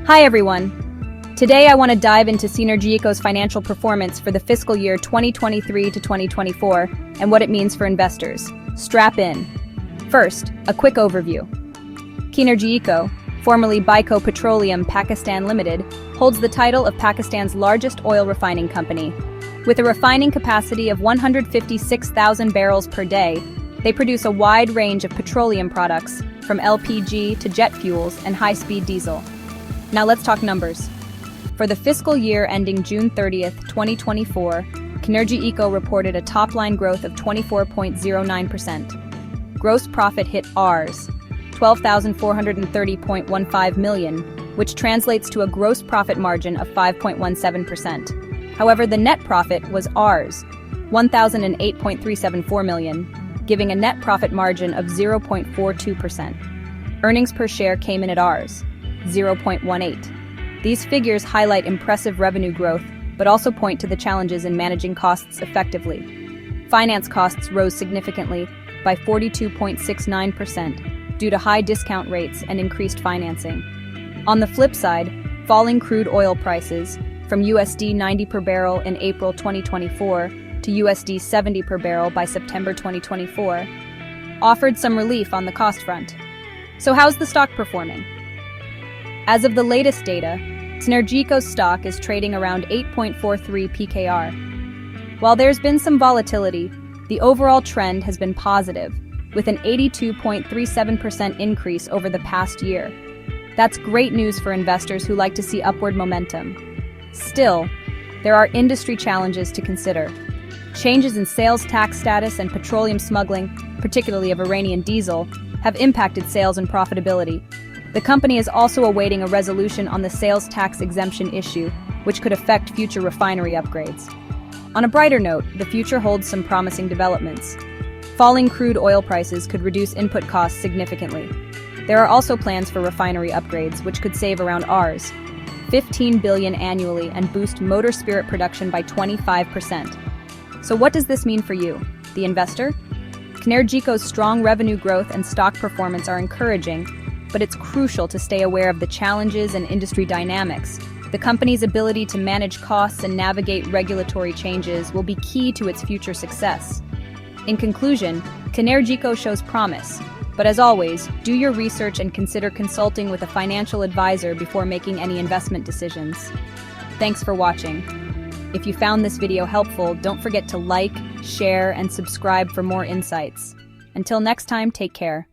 Hi everyone! Today I want to dive into Cnergyico's financial performance for the fiscal year 2023 to 2024 and what it means for investors. Strap in. First, a quick overview. Cnergyico, formerly Bico Petroleum Pakistan Limited, holds the title of Pakistan's largest oil refining company. With a refining capacity of 156,000 barrels per day, they produce a wide range of petroleum products, from LPG to jet fuels and high-speed diesel. Now let's talk numbers. For the fiscal year ending June 30th, 2024, Cnergyico reported a top-line growth of 24.09%. Gross profit hit Rs. 12,430.15 million, which translates to a gross profit margin of 5.17%. However, the net profit was Rs. 1,008.374 million, giving a net profit margin of 0.42%. Earnings per share came in at Rs. 0.18. These figures highlight impressive revenue growth, but also point to the challenges in managing costs effectively. Finance costs rose significantly by 42.69% due to high discount rates and increased financing. On the flip side, falling crude oil prices from USD 90 per barrel in April 2024 to USD 70 per barrel by September 2024 offered some relief on the cost front. So how's the stock performing? As of the latest data, Cnergyico's stock is trading around 8.43 PKR. While there's been some volatility, the overall trend has been positive, with an 82.37% increase over the past year. That's great news for investors who like to see upward momentum. Still, there are industry challenges to consider. Changes in sales tax status and petroleum smuggling, particularly of Iranian diesel, have impacted sales and profitability. The company is also awaiting a resolution on the sales tax exemption issue, which could affect future refinery upgrades. On a brighter note, the future holds some promising developments. Falling crude oil prices could reduce input costs significantly. There are also plans for refinery upgrades, which could save around Rs. 15 billion annually and boost motor spirit production by 25%. So what does this mean for you, the investor? Cnergyico's strong revenue growth and stock performance are encouraging, but it's crucial to stay aware of the challenges and industry dynamics. The company's ability to manage costs and navigate regulatory changes will be key to its future success. In conclusion, Cnergyico shows promise, but as always, do your research and consider consulting with a financial advisor before making any investment decisions. Thanks for watching. If you found this video helpful, don't forget to like, share, and subscribe for more insights. Until next time, take care.